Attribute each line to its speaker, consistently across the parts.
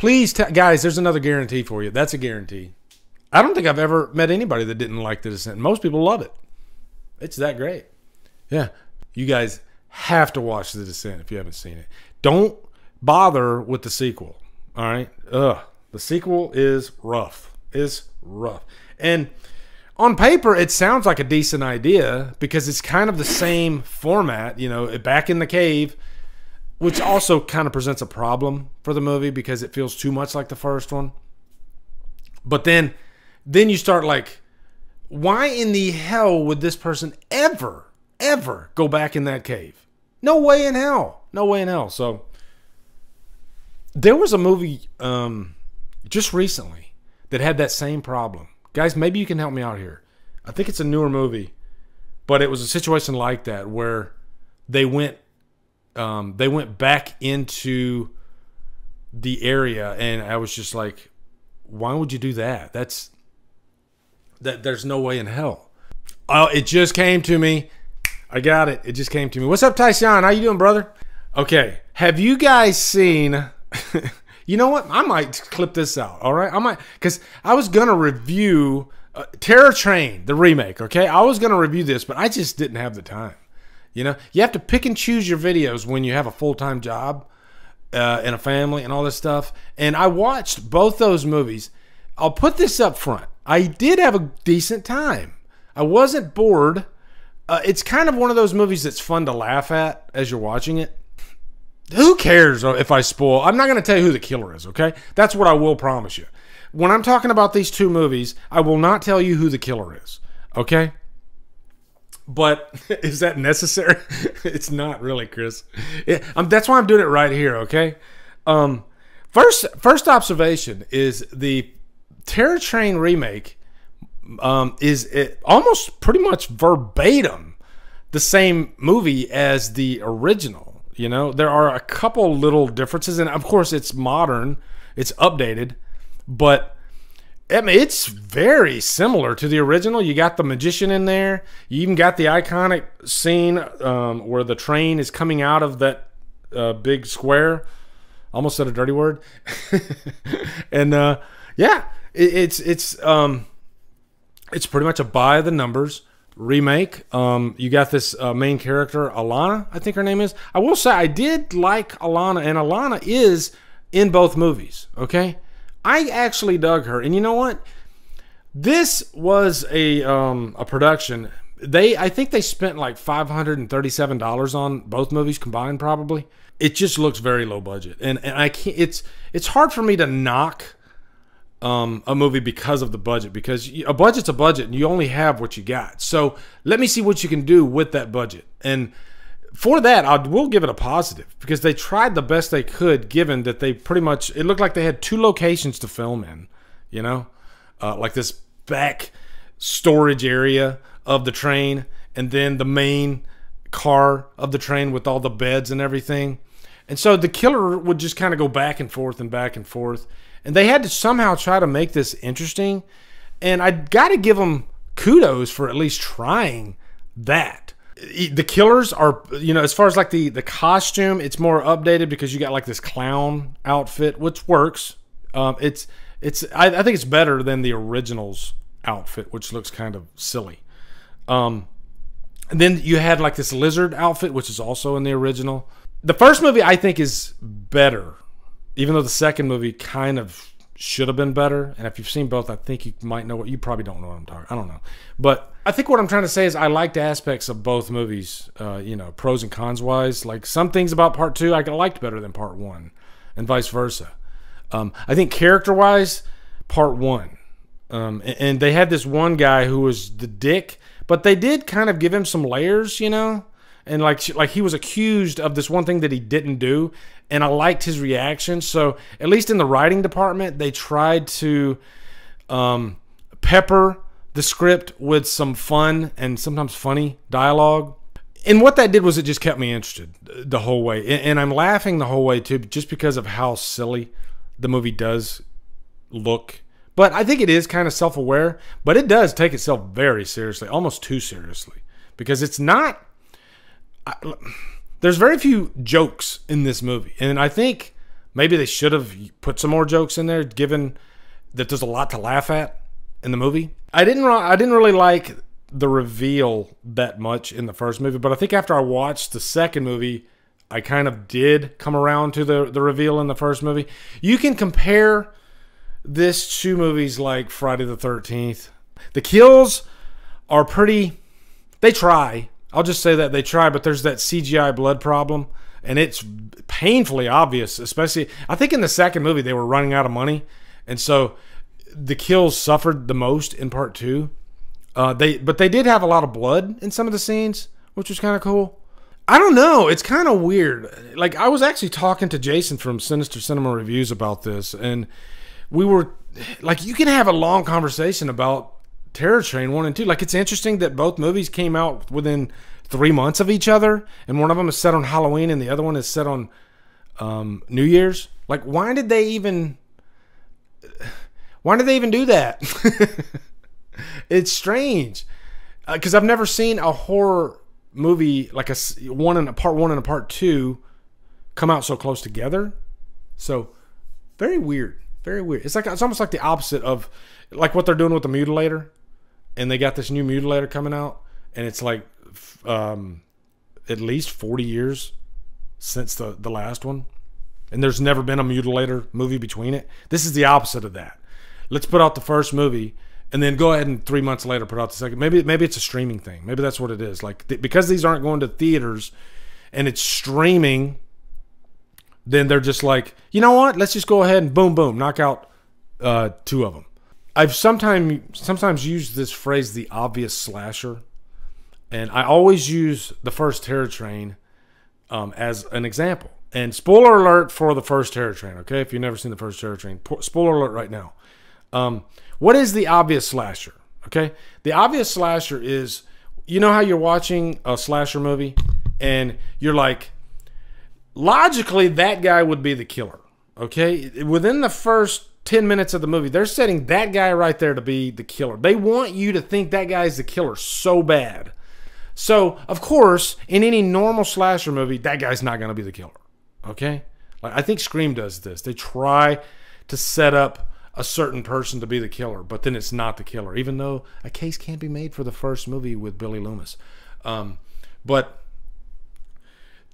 Speaker 1: Please, guys, there's another guarantee for you. That's a guarantee. I don't think I've ever met anybody that didn't like The Descent. Most people love it. It's that great. Yeah. You guys have to watch The Descent if you haven't seen it. Don't bother with the sequel. All right? The sequel is rough. It's rough. And on paper, it sounds like a decent idea because it's kind of the same format, you know, back in the cave, which also kind of presents a problem for the movie because it feels too much like the first one. But then you start like, why in the hell would this person ever go back in that cave? No way in hell. No way in hell. So there was a movie just recently that had that same problem. Guys, maybe you can help me out here. I think it's a newer movie, but it was a situation like that where they went back into the area, and I was just like, why would you do that? There's no way in hell. Oh, it just came to me. I got it. It just came to me. What's up, Tyson? How you doing, brother? Okay. Have you guys seen... You know what? I might clip this out, all right? I might, because I was going to review Train, the remake, okay? I was going to review this, but I just didn't have the time. You know, you have to pick and choose your videos when you have a full-time job and a family and all this stuff. And I watched both those movies. I'll put this up front. I did have a decent time. I wasn't bored. It's kind of one of those movies that's fun to laugh at as you're watching it. Who cares if I spoil? I'm not going to tell you who the killer is, okay? That's what I will promise you. When I'm talking about these two movies, I will not tell you who the killer is, okay? But is that necessary? It's not really, Chris. That's why I'm doing it right here, okay? First observation is the Train remake is almost pretty much verbatim the same movie as the original. You know, there are a couple little differences, and of course it's modern, it's updated, but I mean, it's very similar to the original. You got the magician in there. You even got the iconic scene where the train is coming out of that big square. Almost said a dirty word. And yeah, it's pretty much a by the numbers remake. You got this main character, Alana, I think her name is. I will say I did like Alana, and Alana is in both movies, okay? I actually dug her. And you know what? This was a production. I think they spent like $537 on both movies combined, probably. It just looks very low budget. And I can't, it's hard for me to knock a movie because of the budget, because a budget's a budget and you only have what you got. So let me see what you can do with that budget. And for that, I will give it a positive because they tried the best they could, given that they pretty much, it looked like they had 2 locations to film in, you know, like this back storage area of the train and then the main car of the train with all the beds and everything. And so the killer would just kind of go back and forth and back and forth. And they had to somehow try to make this interesting. And I got to give them kudos for at least trying that. The killers are, you know, as far as like the costume, it's more updated because you got like this clown outfit, which works. I think it's better than the original's outfit, which looks kind of silly. And then you had like this lizard outfit, which is also in the original. The first movie I think is better, even though the second movie kind of should have been better. And if you've seen both, I think you might know what, you probably don't know what I'm talking. I don't know. But I think what I'm trying to say is I liked aspects of both movies, you know, pros and cons wise. Like some things about part 2 I liked better than part 1 and vice versa. I think character wise, part 1. And they had this one guy who was the dick, but they did kind of give him some layers, you know? And like he was accused of this one thing that he didn't do, and I liked his reaction. So at least in the writing department, they tried to pepper the script with some fun and sometimes funny dialogue. And what that did was it just kept me interested the whole way. And I'm laughing the whole way too, just because of how silly the movie does look. But I think it is kind of self-aware, but it does take itself very seriously, almost too seriously, because it's not... there's very few jokes in this movie, and I think Maybe they should have put some more jokes in there, given that there's a lot to laugh at in the movie. I didn't really like the reveal that much in the first movie, but I think after I watched the second movie, I kind of did come around to the reveal in the first movie. You can compare this to movies like Friday the 13th. The kills are pretty... They try. I'll just say that they try, but there's that CGI blood problem, and it's painfully obvious, especially... I think in the second movie, they were running out of money, and so the kills suffered the most in part 2. But they did have a lot of blood in some of the scenes, which was kind of cool. I don't know. It's kind of weird. Like, I was actually talking to Jason from Sinister Cinema Reviews about this, and we were... Like, you can have a long conversation about Terror Train 1 and 2. Like, it's interesting that both movies came out within 3 months of each other, and one of them is set on Halloween, and the other one is set on New Year's. Like, why did they even do that? It's strange, because I've never seen a horror movie like part 1 and a part 2 come out so close together. So very weird, very weird. It's almost like the opposite of like what they're doing with the Mutilator, and they got this new Mutilator coming out, and it's like at least 40 years since the last one, and there's never been a Mutilator movie between it. This is the opposite of that. Let's put out the first movie, and then go ahead and 3 months later put out the second. Maybe it's a streaming thing. Maybe that's what it is. Like, because these aren't going to theaters and it's streaming, then they're just like, you know what? Let's just go ahead and boom, boom, knock out 2 of them. I've sometimes used this phrase, the obvious slasher, and I always use the first Terror Train as an example. And spoiler alert for the first Terror Train, okay? If you've never seen the first Terror Train, spoiler alert right now. What is the obvious slasher? Okay, the obvious slasher is, you know how you're watching a slasher movie and you're like, logically that guy would be the killer. Okay, within the first 10 minutes of the movie, they're setting that guy right there to be the killer. They want you to think that guy's the killer so bad. So of course, in any normal slasher movie, that guy's not going to be the killer. Okay, like, I think Scream does this. They try to set up a certain person to be the killer, but then it's not the killer, even though a case can be made for the first movie with Billy Loomis. But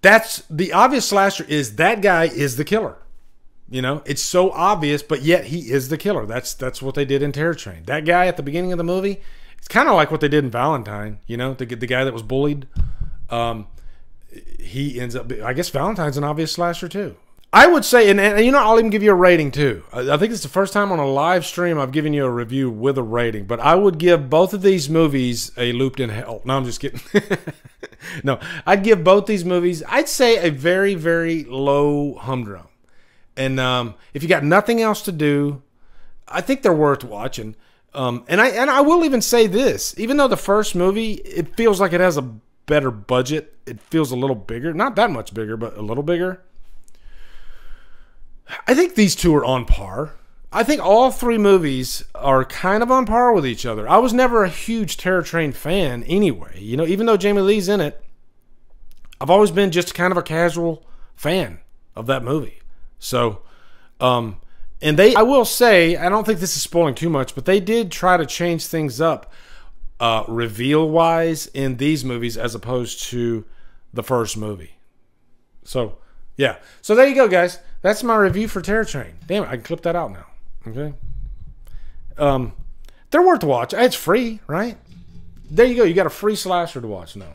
Speaker 1: that's the obvious slasher, is that guy is the killer. You know, it's so obvious, but yet he is the killer. That's what they did in Terror Train. That guy at the beginning of the movie, it's kind of like what they did in Valentine. You know, the guy that was bullied. He ends up, I guess Valentine's an obvious slasher too. I would say, and you know, I'll even give you a rating too. I think it's the first time on a live stream I've given you a review with a rating, but I would give both of these movies a Looped in Hell. No, I'm just kidding. No, I'd give both these movies, I'd say, a very, very low humdrum. And if you got nothing else to do, I think they're worth watching. And I will even say this, even though the first movie, it feels like it has a better budget, it feels a little bigger, not that much bigger, but a little bigger. I think these two are on par. I think all 3 movies are kind of on par with each other. I was never a huge Terror Train fan anyway. You know, even though Jamie Lee's in it, I've always been just kind of a casual fan of that movie. So, and I will say, I don't think this is spoiling too much, but they did try to change things up reveal-wise in these movies as opposed to the first movie. So, yeah. So there you go, guys. That's my review for Terror Train. Damn it, I can clip that out now. Okay. They're worth watching. It's free, right? There you go. You got a free slasher to watch now.